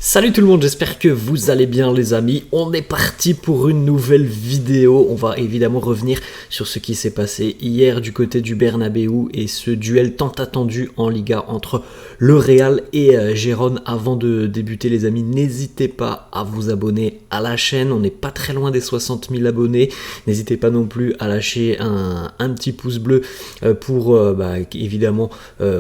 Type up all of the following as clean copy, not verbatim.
Salut tout le monde, j'espère que vous allez bien les amis. On est parti pour une nouvelle vidéo. On va évidemment revenir sur ce qui s'est passé hier du côté du Bernabéu et ce duel tant attendu en Liga entre le Real et Gérone. Avant de débuter les amis, n'hésitez pas à vous abonner à la chaîne. On n'est pas très loin des 60 000 abonnés. N'hésitez pas non plus à lâcher un petit pouce bleu pour évidemment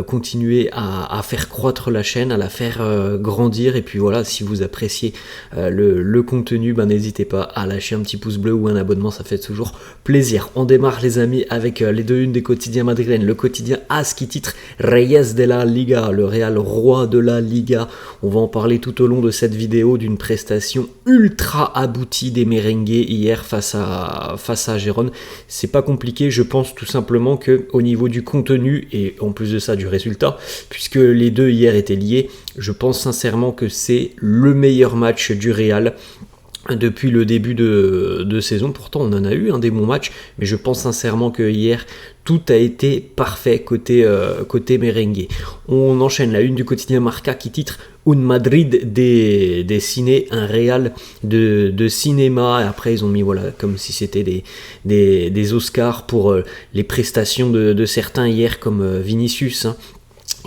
continuer à faire croître la chaîne, à la faire grandir. Et puis voilà, si vous appréciez le contenu, n'hésitez pas à lâcher un petit pouce bleu ou un abonnement, ça fait toujours plaisir. On démarre les amis avec les deux unes des quotidiens madrilènes. Le quotidien AS qui titre Reyes de la Liga, le Real roi de la Liga. On va en parler tout au long de cette vidéo d'une prestation ultra aboutie des merengues hier face à Gérone. C'est pas compliqué, je pense tout simplement que au niveau du contenu et en plus de ça du résultat, puisque les deux hier étaient liés, je pense sincèrement que c'est le meilleur match du Real depuis le début de saison. Pourtant on en a eu des bons matchs, mais je pense sincèrement que hier tout a été parfait côté merengue. On enchaîne la une du quotidien Marca qui titre Un Madrid des ciné, un Real de cinéma. Et après ils ont mis comme si c'était des Oscars pour les prestations de certains hier, comme Vinicius,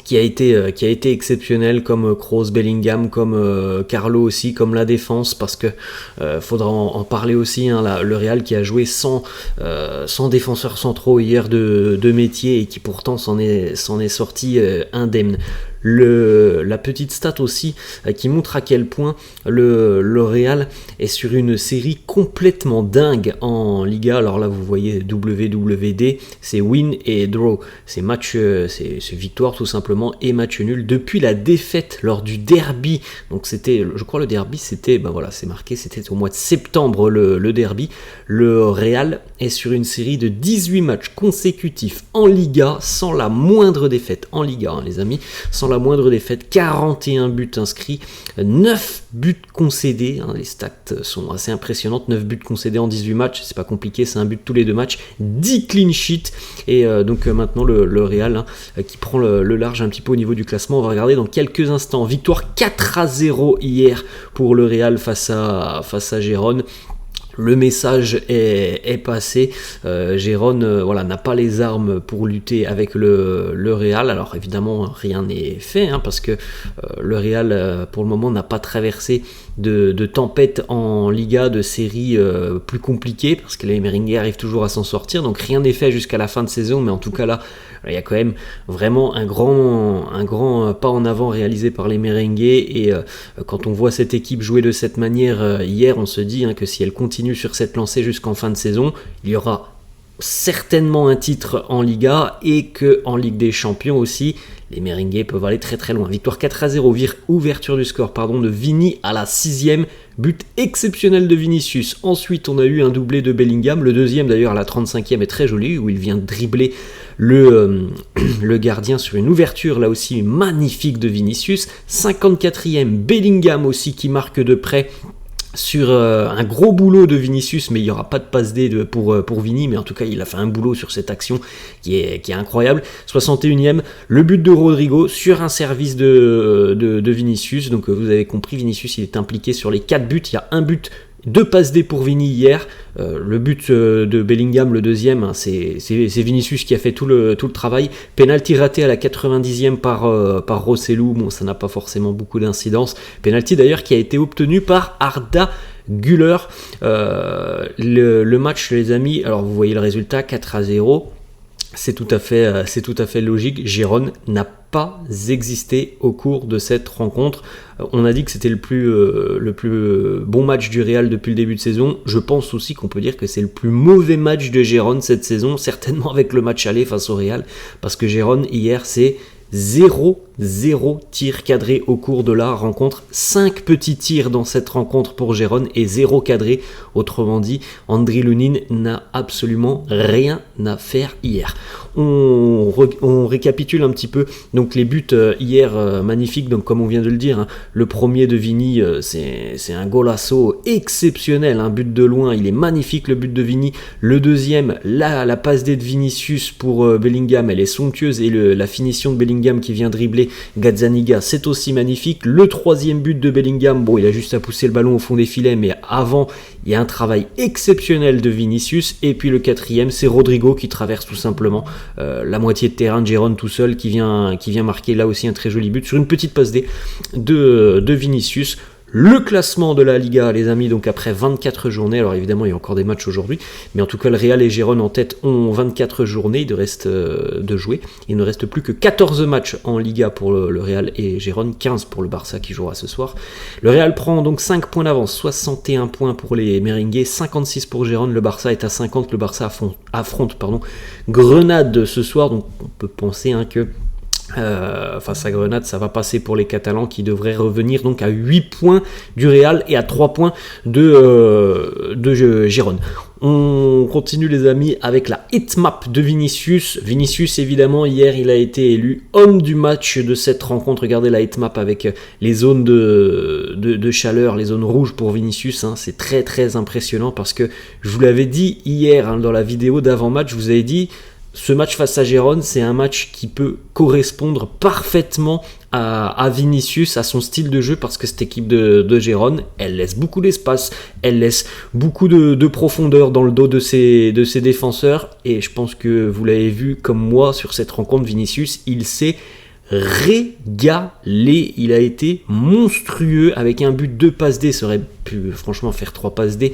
qui a été exceptionnel, comme Kroos, Bellingham, comme Carlo aussi, comme la défense, parce que faudra en parler aussi, le Real qui a joué sans défenseurs centraux hier de métier et qui pourtant s'en est sorti indemne. La petite stat aussi qui montre à quel point le Real est sur une série complètement dingue en Liga. Alors là vous voyez WWD, c'est win et draw, c'est match, c'est victoire tout simplement et match nul depuis la défaite lors du derby. Donc c'était, je crois le derby c'était, c'est marqué, c'était au mois de septembre le derby. Le Real est sur une série de 18 matchs consécutifs en Liga sans la moindre défaite en Liga, les amis, sans la moindre défaite, 41 buts inscrits, 9 buts concédés, les stats sont assez impressionnantes, 9 buts concédés en 18 matchs, c'est pas compliqué, c'est un but tous les deux matchs, 10 clean sheets, et donc maintenant le Real qui prend le large un petit peu au niveau du classement. On va regarder dans quelques instants. Victoire 4-0 hier pour le Real face à Gérone. Le message est passé. Gérone n'a pas les armes pour lutter avec le Real. Alors évidemment rien n'est fait, parce que le Real pour le moment n'a pas traversé de tempête en Liga, de séries plus compliquées, parce que les merengues arrivent toujours à s'en sortir, donc rien n'est fait jusqu'à la fin de saison, mais en tout cas là il y a quand même vraiment un grand pas en avant réalisé par les merengues, et quand on voit cette équipe jouer de cette manière hier, on se dit que si elle continue sur cette lancée jusqu'en fin de saison, il y aura certainement un titre en Liga, et que en Ligue des Champions aussi, les merengues peuvent aller très très loin. Victoire 4-0, ouverture du score de Vini à la 6e, but exceptionnel de Vinicius. Ensuite on a eu un doublé de Bellingham, le deuxième d'ailleurs à la 35e est très joli, où il vient dribbler le gardien sur une ouverture là aussi magnifique de Vinicius. 54e, Bellingham aussi qui marque de près sur un gros boulot de Vinicius, mais il n'y aura pas de passe D pour Vini, mais en tout cas il a fait un boulot sur cette action qui est incroyable. 61e, le but de Rodrigo sur un service de Vinicius. Donc vous avez compris, Vinicius il est impliqué sur les 4 buts, il y a un but, 2 passes D pour Vini hier. Le but de Bellingham, le deuxième, c'est Vinicius qui a fait tout le travail. Penalty raté à la 90e par Rossellou. Bon, ça n'a pas forcément beaucoup d'incidence. Penalty d'ailleurs qui a été obtenu par Arda Güler. Le match, les amis, alors vous voyez le résultat, 4-0. C'est tout à fait logique. Gérone n'a pas existé au cours de cette rencontre. On a dit que c'était le plus bon match du Real depuis le début de saison. Je pense aussi qu'on peut dire que c'est le plus mauvais match de Gérone cette saison, certainement avec le match aller face au Real, parce que Gérone hier c'est 0 tir cadré au cours de la rencontre, 5 petits tirs dans cette rencontre pour Gérone et 0 cadré. Autrement dit, Andriy Lunin n'a absolument rien à faire hier. On récapitule un petit peu donc les buts hier magnifiques. Donc comme on vient de le dire, le premier de Vini, c'est un golasso exceptionnel, un but de loin, il est magnifique le but de Vini. Le deuxième, la passe D de Vinicius pour Bellingham, elle est somptueuse, et la finition de Bellingham qui vient dribbler marqué. Gazzaniga, c'est aussi magnifique. Le 3e but de Bellingham, bon, il a juste à pousser le ballon au fond des filets, mais avant, il y a un travail exceptionnel de Vinicius. Et puis le 4e, c'est Rodrigo qui traverse tout simplement la moitié de terrain de Gérone tout seul, qui vient marquer là aussi un très joli but sur une petite passe D de Vinicius. Le classement de la Liga, les amis, donc après 24 journées, alors évidemment il y a encore des matchs aujourd'hui, mais en tout cas le Real et Gérone en tête ont 24 journées de reste de jouer. Il ne reste plus que 14 matchs en Liga pour le Real et Gérone, 15 pour le Barça qui jouera ce soir. Le Real prend donc 5 points d'avance, 61 points pour les Merengues, 56 pour Gérone, le Barça est à 50, le Barça affronte Grenade ce soir, donc on peut penser que face à Grenade, ça va passer pour les Catalans qui devraient revenir donc à 8 points du Real et à 3 points de Gérone. On continue les amis avec la hitmap de Vinicius. Vinicius évidemment hier il a été élu homme du match de cette rencontre. Regardez la hitmap avec les zones de chaleur, les zones rouges pour Vinicius. C'est très très impressionnant parce que je vous l'avais dit hier dans la vidéo d'avant-match, je vous avais dit ce match face à Gérone, c'est un match qui peut correspondre parfaitement à Vinicius, à son style de jeu, parce que cette équipe de Gérone, elle laisse beaucoup d'espace, elle laisse beaucoup de profondeur dans le dos de ses défenseurs, et je pense que vous l'avez vu comme moi sur cette rencontre, Vinicius, il s'est régalé, il a été monstrueux avec un but, 2 passes D, ça aurait pu franchement faire 3 passes D,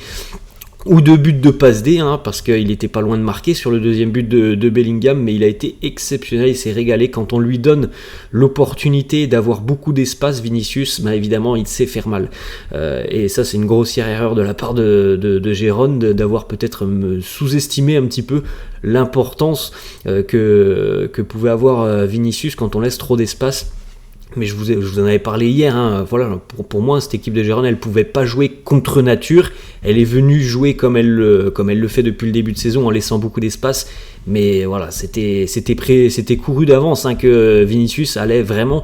ou 2 buts de passe D, parce qu'il n'était pas loin de marquer sur le 2e but de Bellingham, mais il a été exceptionnel, il s'est régalé. Quand on lui donne l'opportunité d'avoir beaucoup d'espace, Vinicius, évidemment, il sait faire mal. Et ça, c'est une grossière erreur de la part de Gérone, d'avoir peut-être sous-estimé un petit peu l'importance que pouvait avoir Vinicius quand on laisse trop d'espace. Mais je vous en avais parlé hier, voilà, pour moi cette équipe de Gérone elle pouvait pas jouer contre nature, elle est venue jouer comme elle le fait depuis le début de saison en laissant beaucoup d'espace, mais voilà, c'était couru d'avance que Vinicius allait vraiment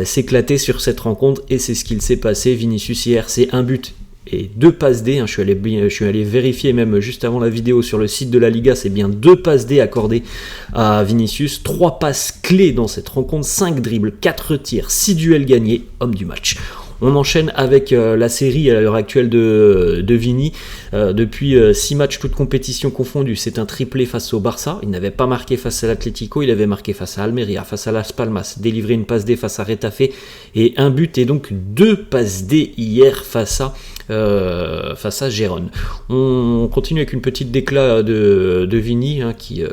s'éclater sur cette rencontre, et c'est ce qu'il s'est passé. Vinicius hier, c'est un but et 2 passes D, je suis allé vérifier même juste avant la vidéo sur le site de la Liga, c'est bien 2 passes D accordées à Vinicius, 3 passes clés dans cette rencontre, 5 dribbles, 4 tirs, 6 duels gagnés, homme du match. On enchaîne avec la série à l'heure actuelle de Vini. Depuis 6 matchs, toutes compétitions confondues, c'est un triplé face au Barça. Il n'avait pas marqué face à l'Atlético, il avait marqué face à Almeria, face à Las Palmas, délivré une passe D face à Retafe et un but, et donc 2 passes D hier face à Gérone. On continue avec une petite déclat de Vini qui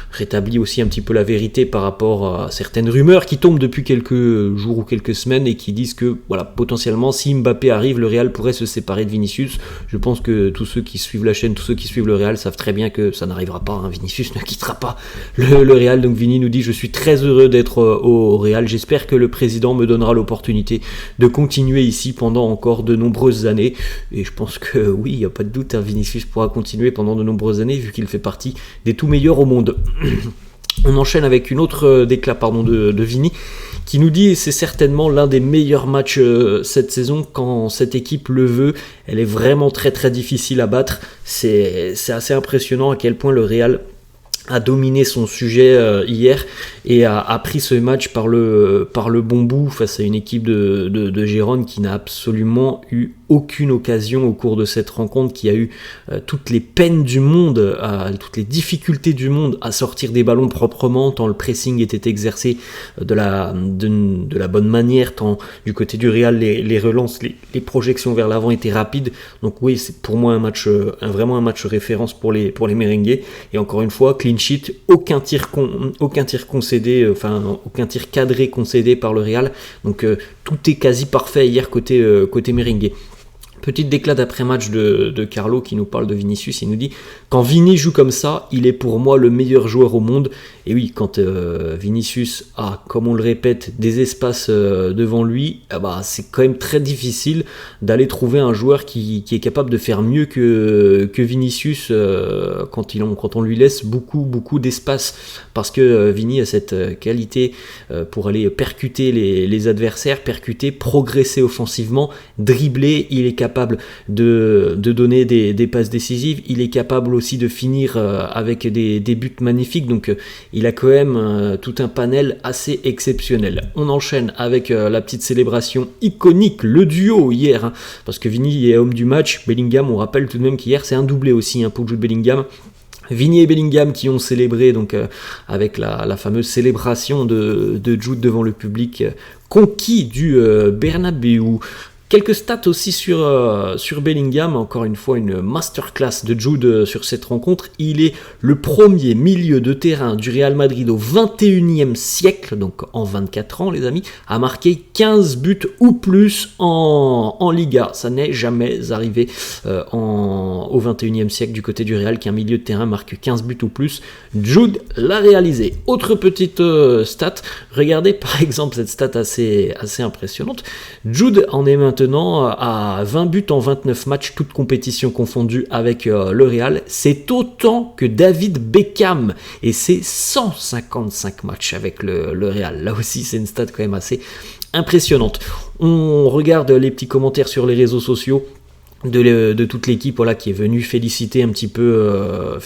rétablit aussi un petit peu la vérité par rapport à certaines rumeurs qui tombent depuis quelques jours ou quelques semaines et qui disent que voilà, potentiellement si Mbappé arrive, le Real pourrait se séparer de Vinicius. Je pense que tous ceux qui suivent la chaîne, tous ceux qui suivent le Real savent très bien que ça n'arrivera pas, Vinicius ne quittera pas le Real. Donc Vini nous dit: je suis très heureux d'être au Real, j'espère que le président me donnera l'opportunité de continuer ici pendant encore de nombreuses années. Et je pense que oui, il n'y a pas de doute, Vinicius pourra continuer pendant de nombreuses années vu qu'il fait partie des tout meilleurs au monde. On enchaîne avec une autre déclat de Vini qui nous dit: c'est certainement l'un des meilleurs matchs cette saison quand cette équipe le veut. Elle est vraiment très très difficile à battre. C'est assez impressionnant à quel point le Real a dominé son sujet hier et a pris ce match par le bon bout face à une équipe de Gérone qui n'a absolument eu aucune occasion au cours de cette rencontre, qui a eu toutes les peines du monde, toutes les difficultés du monde à sortir des ballons proprement, tant le pressing était exercé de la bonne manière, tant du côté du Real les relances, les projections vers l'avant étaient rapides. Donc oui, c'est pour moi vraiment un match référence pour les merengues. Et encore une fois, clean sheet, aucun tir concédé, aucun tir cadré concédé par le Real. Donc tout est quasi parfait hier côté merengue. Petite déclat d'après-match de Carlo qui nous parle de Vinicius. Il nous dit: quand Vini joue comme ça, il est pour moi le meilleur joueur au monde. Et oui, quand Vinicius a, comme on le répète, des espaces devant lui, c'est quand même très difficile d'aller trouver un joueur qui est capable de faire mieux que Vinicius quand on lui laisse beaucoup d'espace. Parce que Vini a cette qualité pour aller percuter les adversaires, progresser offensivement, dribbler. Il est capable capable de donner des passes décisives, il est capable aussi de finir avec des buts magnifiques, donc il a quand même tout un panel assez exceptionnel. On enchaîne avec la petite célébration iconique, le duo hier, hein, parce que Vini est homme du match, Bellingham, on rappelle tout de même qu'hier c'est un doublé aussi hein, pour Jude Bellingham. Vini et Bellingham qui ont célébré donc avec la fameuse célébration de Jude devant le public conquis du Bernabéu. Quelques stats aussi sur Bellingham, encore une fois une masterclass de Jude sur cette rencontre. Il est le premier milieu de terrain du Real Madrid au 21e siècle, donc en 24 ans les amis, à marquer 15 buts ou plus en Liga. Ça n'est jamais arrivé au 21e siècle du côté du Real qu'un milieu de terrain marque 15 buts ou plus. Jude l'a réalisé. Autre petite stat, regardez par exemple cette stat assez impressionnante. Jude en est maintenant à 20 buts en 29 matchs, toutes compétitions confondues avec le Real. C'est autant que David Beckham et c'est 155 matchs avec le Real. Là aussi, c'est une stat quand même assez impressionnante. On regarde les petits commentaires sur les réseaux sociaux de toute l'équipe voilà, qui est venue féliciter un petit peu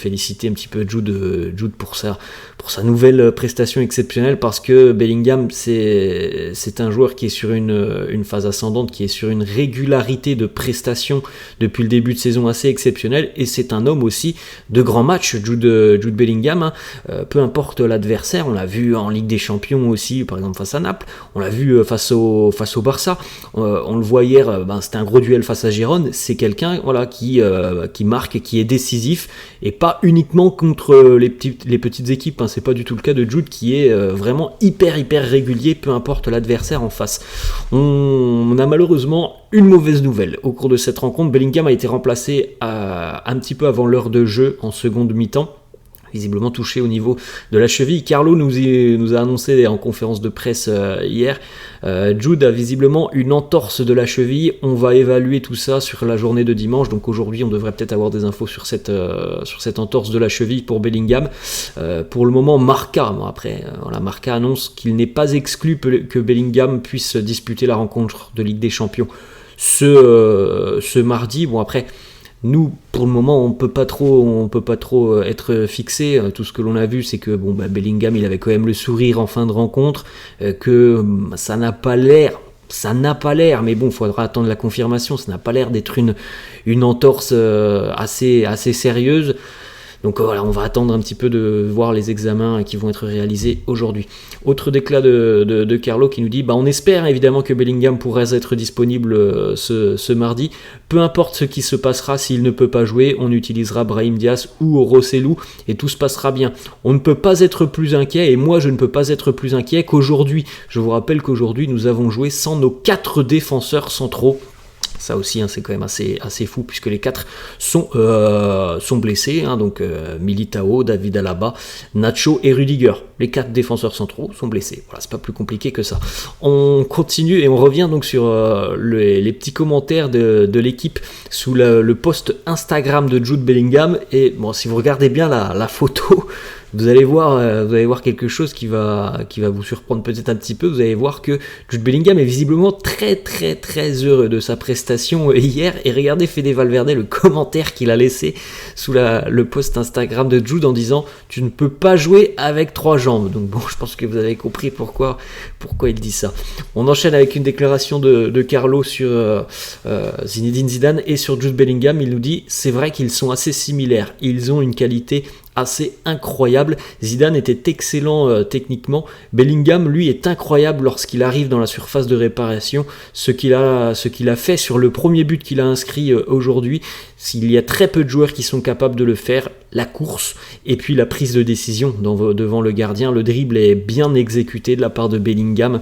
Jude pour sa nouvelle prestation exceptionnelle, parce que Bellingham c'est un joueur qui est sur une phase ascendante, qui est sur une régularité de prestation depuis le début de saison assez exceptionnelle, et c'est un homme aussi de grands matchs, Jude Bellingham, hein. Peu importe l'adversaire, on l'a vu en Ligue des Champions aussi, par exemple face à Naples, on l'a vu face au Barça, on le voit hier, c'était un gros duel face à Gérone. C'est quelqu'un voilà, qui marque, qui est décisif, et pas uniquement contre les petites équipes, hein. C'est pas du tout le cas de Jude, qui est vraiment hyper régulier, peu importe l'adversaire en face. On a malheureusement une mauvaise nouvelle au cours de cette rencontre. Bellingham a été remplacé un petit peu avant l'heure de jeu en seconde mi-temps, visiblement touché au niveau de la cheville. Carlo nous a annoncé en conférence de presse hier, Jude a visiblement une entorse de la cheville. On va évaluer tout ça sur la journée de dimanche, donc aujourd'hui on devrait peut-être avoir des infos sur cette entorse de la cheville pour Bellingham. Pour le moment, Marca annonce qu'il n'est pas exclu que Bellingham puisse disputer la rencontre de Ligue des Champions ce mardi. Bon, après, nous, pour le moment, on peut pas trop être fixé. Tout ce que l'on a vu, c'est que Bellingham, il avait quand même le sourire en fin de rencontre, que ça n'a pas l'air, mais bon, il faudra attendre la confirmation. Ça n'a pas l'air d'être une entorse assez sérieuse. Donc voilà, on va attendre un petit peu de voir les examens qui vont être réalisés aujourd'hui. Autre déclat de Carlo qui nous dit on espère évidemment que Bellingham pourra être disponible ce mardi. Peu importe ce qui se passera, s'il ne peut pas jouer, on utilisera Brahim Diaz ou Rossellou et tout se passera bien. On ne peut pas être plus inquiet, et moi je ne peux pas être plus inquiet qu'aujourd'hui. Je vous rappelle qu'aujourd'hui nous avons joué sans nos 4 défenseurs centraux. Ça aussi, c'est quand même assez fou, puisque les 4 sont blessés, donc Militao, David Alaba, Nacho et Rudiger. Les 4 défenseurs centraux sont blessés. Voilà, c'est pas plus compliqué que ça. On continue et on revient donc sur les petits commentaires de l'équipe sous le post Instagram de Jude Bellingham. Et bon, si vous regardez bien la photo, vous allez voir quelque chose qui va vous surprendre peut-être un petit peu. Vous allez voir que Jude Bellingham est visiblement très heureux de sa prestation hier. Et regardez Fede Valverde, le commentaire qu'il a laissé sous le post Instagram de Jude en disant « Tu ne peux pas jouer avec 3 jambes ». Donc bon, je pense que vous avez compris pourquoi il dit ça. On enchaîne avec une déclaration de Carlo sur Zinedine Zidane et sur Jude Bellingham. Il nous dit « C'est vrai qu'ils sont assez similaires. Ils ont une qualité assez incroyable. Zidane était excellent techniquement. Bellingham, lui, est incroyable lorsqu'il arrive dans la surface de réparation. Ce qu'il a fait sur le premier but qu'il a inscrit aujourd'hui, il y a très peu de joueurs qui sont capables de le faire. La course et puis la prise de décision devant le gardien. Le dribble est bien exécuté de la part de Bellingham,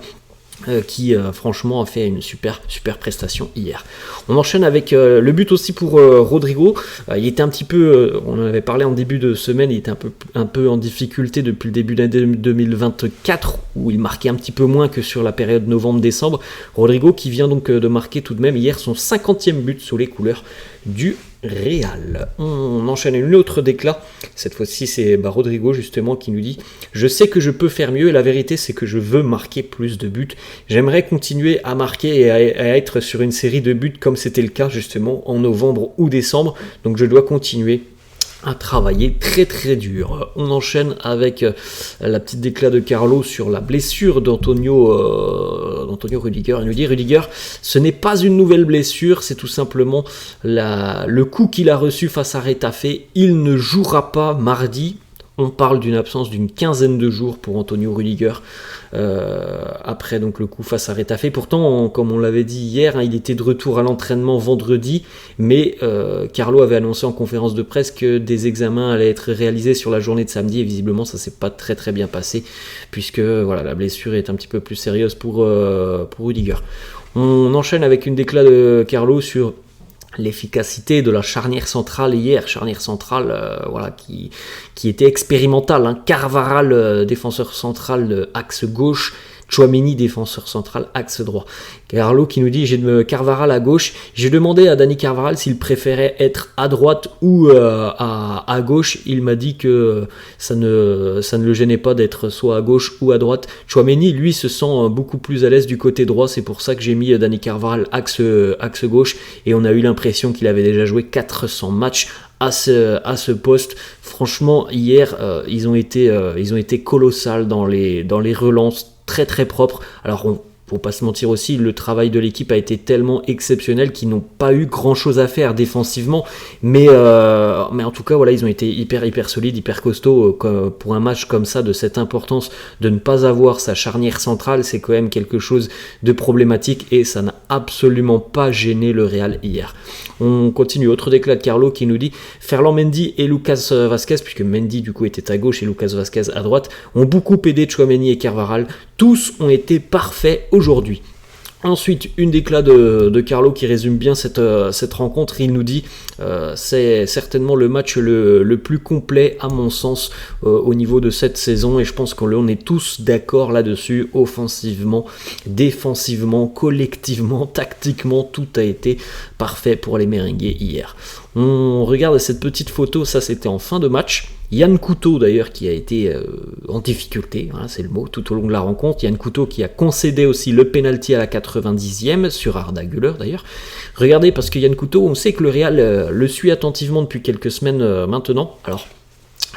qui franchement a fait une super prestation hier. On enchaîne avec le but aussi pour Rodrigo. Il était un petit peu, on en avait parlé en début de semaine, il était un peu en difficulté depuis le début d'année 2024, où il marquait un petit peu moins que sur la période novembre-décembre. Rodrigo qui vient donc de marquer tout de même hier son 50e but sous les couleurs du Real. On enchaîne une autre déclat. Cette fois-ci, c'est Rodrigo justement qui nous dit « Je sais que je peux faire mieux et la vérité, c'est que je veux marquer plus de buts. J'aimerais continuer à marquer et à être sur une série de buts comme c'était le cas justement en novembre ou décembre. Donc je dois continuer à travailler très très dur. » On enchaîne avec la petite déclat de Carlo sur la blessure d'Antonio Rüdiger. Il nous dit « Rüdiger, ce n'est pas une nouvelle blessure, c'est tout simplement le coup qu'il a reçu face à Retafe. Il ne jouera pas mardi. » On parle d'une absence d'une quinzaine de jours pour Antonio Rüdiger après donc le coup face à Retafe. Pourtant, comme on l'avait dit hier, il était de retour à l'entraînement vendredi, mais Carlo avait annoncé en conférence de presse que des examens allaient être réalisés sur la journée de samedi et visiblement ça s'est pas très très bien passé puisque la blessure est un petit peu plus sérieuse pour Rüdiger. On enchaîne avec une déclat de Carlo sur l'efficacité de la charnière centrale hier, charnière centrale qui était expérimentale, Carvajal défenseur central axe gauche, Tchouaméni défenseur central axe droit. Carlo qui nous dit Carvajal à gauche, j'ai demandé à Dani Carvajal s'il préférait être à droite ou à gauche, il m'a dit que ça ne le gênait pas d'être soit à gauche ou à droite. Tchouaméni lui se sent beaucoup plus à l'aise du côté droit, c'est pour ça que j'ai mis Dani Carvajal axe gauche et on a eu l'impression qu'il avait déjà joué 400 matchs à ce poste. Franchement hier ils ont été colossales dans les relances, très très propre. Alors faut pas se mentir aussi, le travail de l'équipe a été tellement exceptionnel qu'ils n'ont pas eu grand chose à faire défensivement, mais en tout cas ils ont été hyper solides, hyper costauds. Pour un match comme ça de cette importance, de ne pas avoir sa charnière centrale, c'est quand même quelque chose de problématique et ça n'a absolument pas gêné le Real hier. On continue, autre déclat de Carlo qui nous dit Ferland Mendy et Lucas Vazquez, puisque Mendy du coup était à gauche et Lucas Vazquez à droite, ont beaucoup aidé Tchouaméni et Carvajal. Tous ont été parfaits aujourd'hui. Ensuite, une déclat de Carlo qui résume bien cette rencontre. Il nous dit c'est certainement le match le plus complet à mon sens au niveau de cette saison et je pense qu'on est tous d'accord là-dessus. Offensivement, défensivement, collectivement, tactiquement, tout a été parfait pour les merengues hier. On regarde cette petite photo, ça c'était en fin de match. Yann Couto d'ailleurs qui a été en difficulté, c'est le mot, tout au long de la rencontre. Yann Couto qui a concédé aussi le penalty à la 90e sur Arda Güler d'ailleurs. Regardez, parce que Yann Couto, on sait que le Real le suit attentivement depuis quelques semaines maintenant. Alors,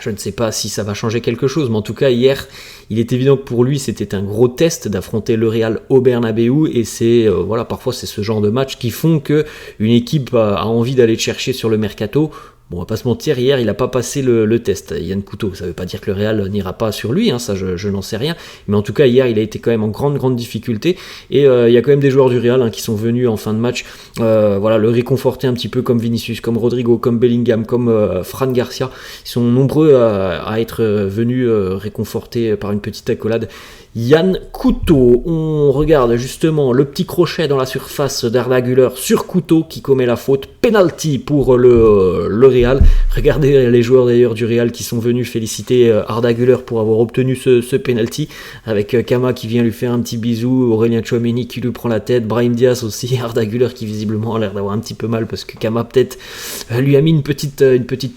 je ne sais pas si ça va changer quelque chose, mais en tout cas hier, il est évident que pour lui c'était un gros test d'affronter le Real au Bernabéu et c'est parfois c'est ce genre de match qui font que une équipe a envie d'aller chercher sur le mercato. Bon, on va pas se mentir, hier il n'a pas passé le test, Yann Couto. Ça veut pas dire que le Real n'ira pas sur lui, ça je n'en sais rien. Mais en tout cas, hier il a été quand même en grande difficulté. Et il y a quand même des joueurs du Real qui sont venus en fin de match le réconforter un petit peu, comme Vinicius, comme Rodrigo, comme Bellingham, comme Fran Garcia. Ils sont nombreux à être venus réconforter par une petite accolade Yann Couto. On regarde justement le petit crochet dans la surface d'Arda Güler sur Couto qui commet la faute. Penalty pour le Real. Regardez les joueurs d'ailleurs du Real qui sont venus féliciter Arda Güler pour avoir obtenu ce penalty, avec Kama qui vient lui faire un petit bisou, Aurélien Tchouaméni qui lui prend la tête, Brahim Diaz aussi, Arda Güler qui visiblement a l'air d'avoir un petit peu mal parce que Kama peut-être lui a mis une petite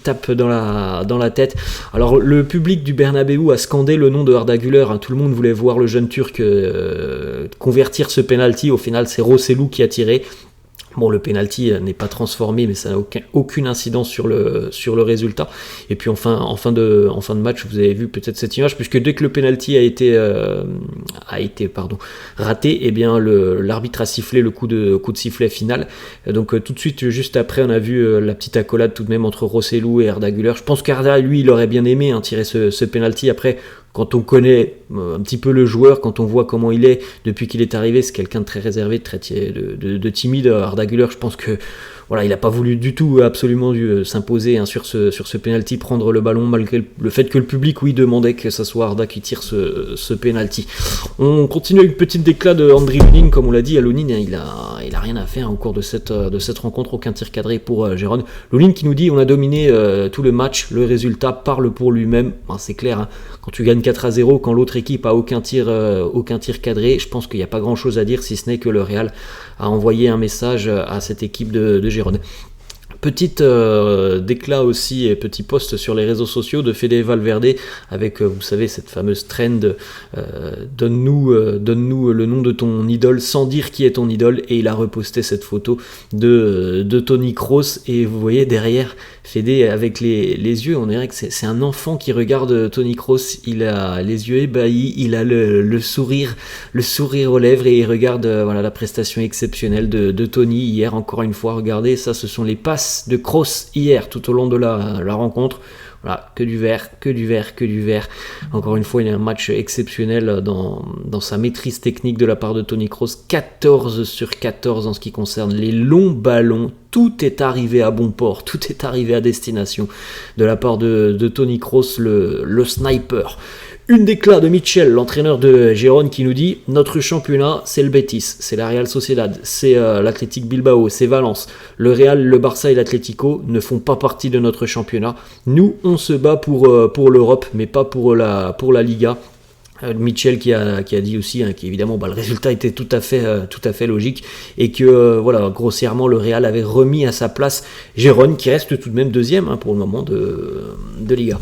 tape dans la tête. Alors le public du Bernabéu a scandé le nom de Arda Güler, tout le monde voulait voir le jeune Turc convertir ce penalty. Au final c'est Rossellou qui a tiré. Bon, le penalty n'est pas transformé, mais ça n'a aucune incidence sur le résultat. Et puis en fin de match, vous avez vu peut-être cette image, puisque dès que le penalty a été raté, eh bien l'arbitre a sifflé le coup de sifflet final. Donc tout de suite, juste après, on a vu la petite accolade tout de même entre Rossellou et Arda Güler. Je pense qu'Arda, lui, il aurait bien aimé tirer ce penalty. Après, quand on connaît un petit peu le joueur, quand on voit comment il est depuis qu'il est arrivé, c'est quelqu'un de très réservé, de timide. Arda Güler, je pense que il n'a pas voulu du tout absolument s'imposer sur ce penalty, prendre le ballon, malgré le fait que le public demandait que ça soit Arda qui tire ce penalty. On continue avec une petite déclat de Andriy Lunin, comme on l'a dit. Lunin, il a rien à faire au cours de cette rencontre, aucun tir cadré pour Gérone. Lunin qui nous dit on a dominé tout le match, le résultat parle pour lui-même. C'est clair, quand tu gagnes 4-0, quand l'autre équipe a aucun tir cadré, je pense qu'il n'y a pas grand chose à dire si ce n'est que le Real a envoyé un message à cette équipe de Gérone. Petite déclat aussi et petit post sur les réseaux sociaux de Fede Valverde avec, vous savez, cette fameuse trend donne-nous le nom de ton idole sans dire qui est ton idole, et il a reposté cette photo de Tony Kroos, et vous voyez derrière Fede avec les yeux, on dirait que c'est un enfant qui regarde Tony Kroos, il a les yeux ébahis, il a le sourire aux lèvres, et il regarde voilà, la prestation exceptionnelle de Tony hier, encore une fois. Regardez, ça ce sont les passes de Kroos hier tout au long de la rencontre. Voilà, que du vert. Encore une fois, il y a un match exceptionnel dans sa maîtrise technique de la part de Tony Kroos. 14 sur 14 en ce qui concerne les longs ballons. Tout est arrivé à bon port, tout est arrivé à destination de la part de Tony Kroos, le sniper. Une déclat de Mitchell, l'entraîneur de Gérone, qui nous dit « Notre championnat, c'est le Betis, c'est la Real Sociedad, c'est l'Athletic Bilbao, c'est Valence. Le Real, le Barça et l'Atlético ne font pas partie de notre championnat. Nous, on se bat pour l'Europe, mais pas pour la Liga. » Mitchell qui a dit aussi qu'évidemment le résultat était tout à fait logique, et que voilà, grossièrement le Real avait remis à sa place Gérone, qui reste tout de même deuxième pour le moment de Liga.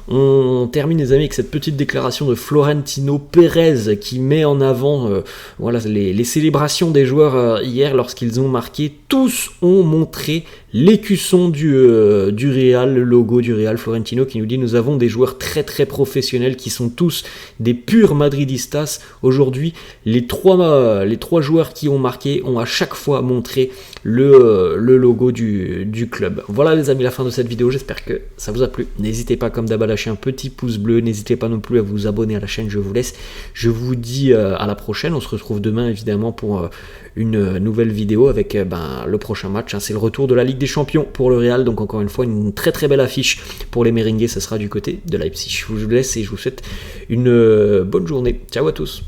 On termine les amis avec cette petite déclaration de Florentino Pérez qui met en avant voilà, les célébrations des joueurs hier lorsqu'ils ont marqué. Tous ont montré l'écusson du Real, le logo du Real. Florentino qui nous dit: nous avons des joueurs très très professionnels qui sont tous des purs madridistas. Aujourd'hui, les trois joueurs qui ont marqué ont à chaque fois montré le logo du club. Voilà les amis, la fin de cette vidéo, j'espère que ça vous a plu. N'hésitez pas comme d'hab à lâcher un petit pouce bleu, n'hésitez pas non plus à vous abonner à la chaîne, je vous laisse. Je vous dis à la prochaine, on se retrouve demain évidemment pour une nouvelle vidéo avec le prochain match. C'est le retour de la Ligue des Champions pour le Real, donc encore une fois une très très belle affiche pour les Merengues, ça sera du côté de Leipzig. Je vous laisse et je vous souhaite une bonne journée. Ciao à tous.